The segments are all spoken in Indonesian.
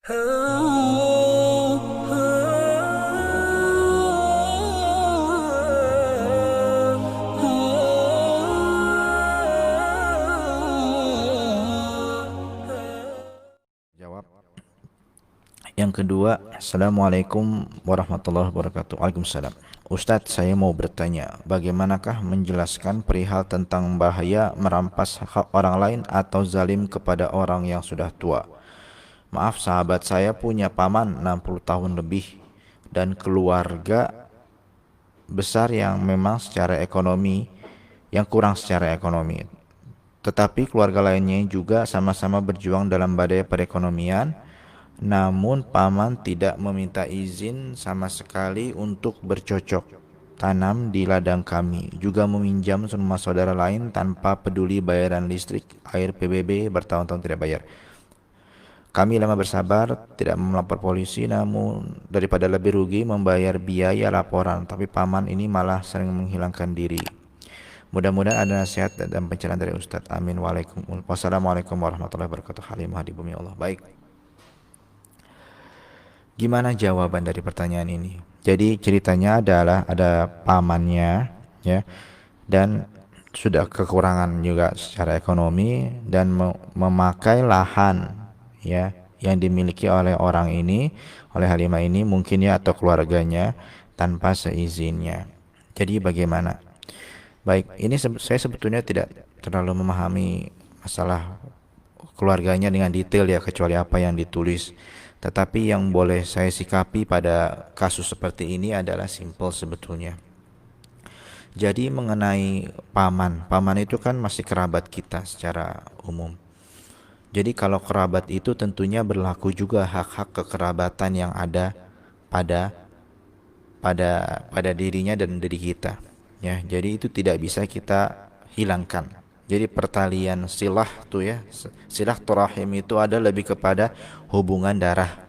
Jawab. Yang kedua, Assalamualaikum warahmatullahi wabarakatuh. Waalaikumsalam. Ustadz, saya mau bertanya, bagaimanakah menjelaskan perihal tentang bahaya merampas hak orang lain atau zalim kepada orang yang sudah tua? Maaf, sahabat saya punya paman 60 tahun lebih dan keluarga besar yang memang secara ekonomi, yang kurang secara ekonomi. Tetapi keluarga lainnya juga sama-sama berjuang dalam badai perekonomian. Namun paman tidak meminta izin sama sekali untuk bercocok tanam di ladang kami. Juga meminjam rumah saudara lain tanpa peduli bayaran listrik, air, PBB bertahun-tahun tidak bayar. Kami lama bersabar, tidak melapor polisi, namun daripada lebih rugi membayar biaya laporan. Tapi paman ini malah sering menghilangkan diri. Mudah-mudahan ada nasihat dan pencerahan dari Ustadz. Amin. Wassalamualaikum warahmatullahi wabarakatuh. Halimah di bumi Allah. Baik. Gimana jawaban dari pertanyaan ini? Jadi ceritanya adalah ada pamannya, ya, dan sudah kekurangan juga secara ekonomi dan memakai lahan, ya, yang dimiliki oleh orang ini, oleh Halimah ini mungkin ya, atau keluarganya tanpa seizinnya. Jadi bagaimana? Baik, ini saya sebetulnya tidak terlalu memahami masalah keluarganya dengan detail ya, kecuali apa yang ditulis. Tetapi yang boleh saya sikapi pada kasus seperti ini adalah simple sebetulnya. Jadi mengenai paman itu kan masih kerabat kita secara umum. Jadi kalau kerabat itu tentunya berlaku juga hak-hak kekerabatan yang ada pada pada dirinya dan diri kita. Ya, jadi itu tidak bisa kita hilangkan. Jadi pertalian silah tuh ya, silaturahim itu ada lebih kepada hubungan darah.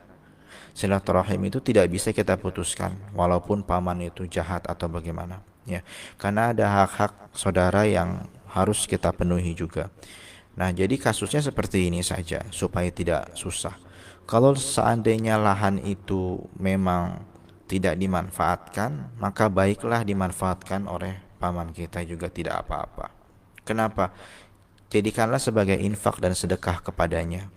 Silaturahim itu tidak bisa kita putuskan walaupun paman itu jahat atau bagaimana, ya. Karena ada hak-hak saudara yang harus kita penuhi juga. Nah, jadi kasusnya seperti ini saja supaya tidak susah. Kalau seandainya lahan itu memang tidak dimanfaatkan, maka baiklah dimanfaatkan oleh paman kita juga tidak apa-apa. Kenapa? Jadikanlah sebagai infak dan sedekah kepadanya.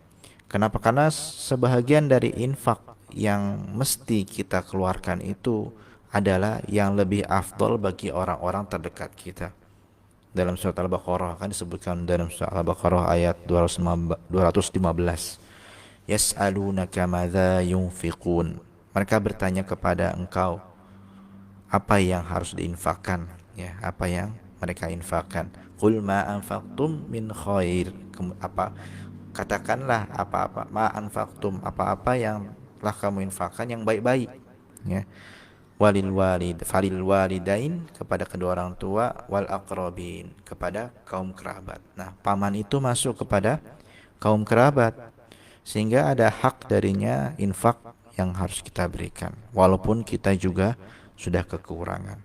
Kenapa? Karena sebahagian dari infak yang mesti kita keluarkan itu adalah yang lebih afdol bagi orang-orang terdekat kita. Dalam surat Al-Baqarah kan disebutkan dalam surat Al-Baqarah ayat 215. Yas'alunaka madza yunfiqun. Mereka bertanya kepada engkau apa yang harus diinfakkan, ya, apa yang mereka infakkan. Qul ma anfaqtum min khair. Katakanlah apa-apa ma anfaqtum, apa-apa yang telah kamu infakkan yang baik-baik, ya. Falil walidain, kepada kedua orang tua, wal aqrabin, kepada kaum kerabat. Nah, paman itu masuk kepada kaum kerabat sehingga ada hak darinya infak yang harus kita berikan walaupun kita juga sudah kekurangan.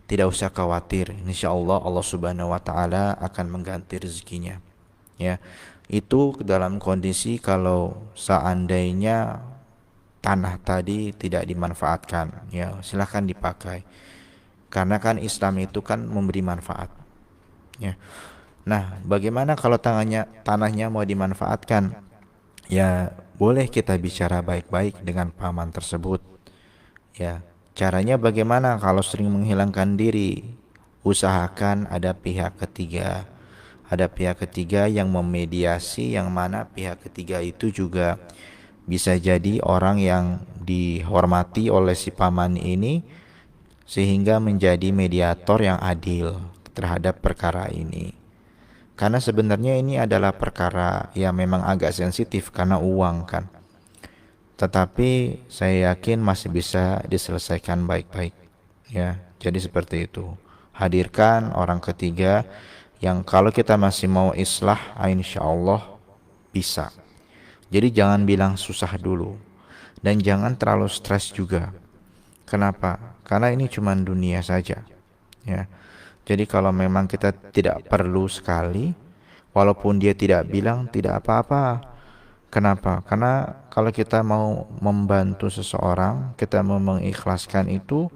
Tidak usah khawatir, insyaallah Allah Subhanahu wa taala akan mengganti rezekinya, ya. Itu dalam kondisi kalau seandainya tanah tadi tidak dimanfaatkan, ya silahkan dipakai. Karena kan Islam itu kan memberi manfaat, ya. Nah, bagaimana kalau tanahnya mau dimanfaatkan? Ya, boleh kita bicara baik-baik dengan paman tersebut. Ya, caranya bagaimana? Kalau sering menghilangkan diri, usahakan ada pihak ketiga. Ada pihak ketiga yang memediasi, yang mana pihak ketiga itu juga bisa jadi orang yang dihormati oleh si paman ini sehingga menjadi mediator yang adil terhadap perkara ini. Karena sebenarnya ini adalah perkara yang memang agak sensitif karena uang kan. Tetapi saya yakin masih bisa diselesaikan baik-baik, ya. Jadi seperti itu. Hadirkan orang ketiga yang kalau kita masih mau islah, insya Allah bisa. Jadi jangan bilang susah dulu dan jangan terlalu stres juga. Kenapa? Karena ini cuma dunia saja, ya. Jadi kalau memang kita tidak perlu sekali, walaupun dia tidak bilang tidak apa-apa. Kenapa? Karena kalau kita mau membantu seseorang, kita mau mengikhlaskan itu,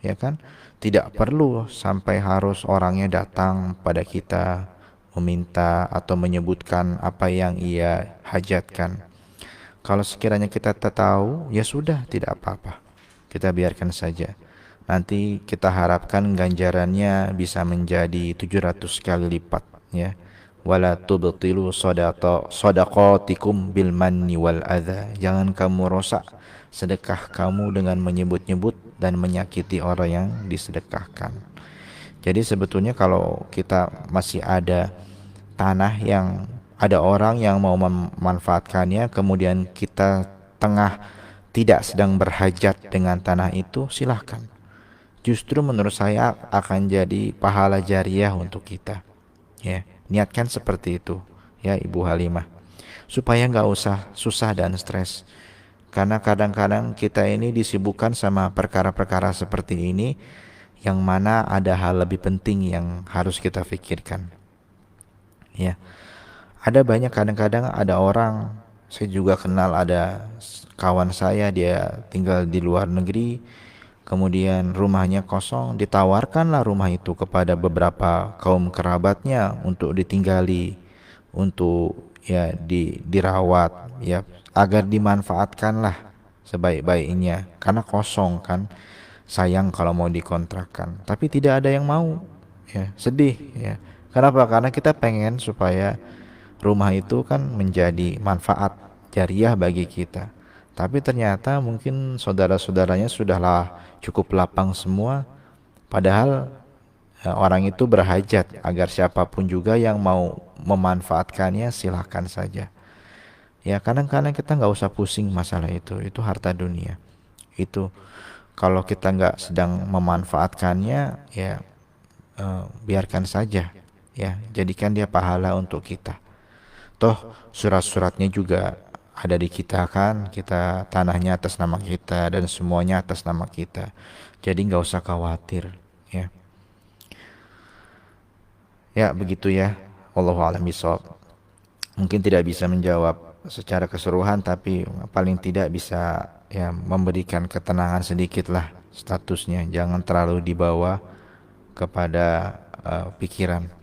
ya kan, tidak perlu sampai harus orangnya datang pada kita meminta atau menyebutkan apa yang ia hajatkan. Kalau sekiranya kita tak tahu, ya sudah, tidak apa-apa. Kita biarkan saja. Nanti kita harapkan ganjarannya bisa menjadi 700 kali lipat, ya. Wala tubtilu sadaqatikum bil manni wal adha. Jangan kamu rosak sedekah kamu dengan menyebut-nyebut dan menyakiti orang yang disedekahkan. Jadi sebetulnya kalau kita masih ada tanah yang ada orang yang mau memanfaatkannya, kemudian kita tengah tidak sedang berhajat dengan tanah itu, silahkan. Justru menurut saya akan jadi pahala jariah untuk kita. Ya, niatkan seperti itu, ya Ibu Halimah, supaya nggak usah susah dan stres. Karena kadang-kadang kita ini disibukkan sama perkara-perkara seperti ini, yang mana ada hal lebih penting yang harus kita pikirkan. Ya, ada banyak kadang-kadang ada orang, saya juga kenal ada kawan saya dia tinggal di luar negeri, kemudian rumahnya kosong, ditawarkanlah rumah itu kepada beberapa kaum kerabatnya untuk ditinggali, untuk ya dirawat, ya agar dimanfaatkanlah sebaik-baiknya, karena kosong kan, sayang kalau mau dikontrakkan, tapi tidak ada yang mau, ya sedih ya. Kenapa? Karena kita pengen supaya rumah itu kan menjadi manfaat jariah bagi kita. Tapi ternyata mungkin saudara-saudaranya sudahlah cukup lapang semua. Padahal orang itu berhajat agar siapapun juga yang mau memanfaatkannya silahkan saja. Ya kadang-kadang kita nggak usah pusing masalah itu harta dunia. Itu kalau kita nggak sedang memanfaatkannya, ya biarkan saja. Ya jadikan dia pahala untuk kita. Toh surat-suratnya juga ada di kita kan, kita tanahnya atas nama kita dan semuanya atas nama kita. Jadi nggak usah khawatir, ya. Ya begitu ya. Wallahu a'lam bishawab. Mungkin tidak bisa menjawab secara keseluruhan, tapi paling tidak bisa ya memberikan ketenangan sedikit lah statusnya. Jangan terlalu dibawa kepada pikiran.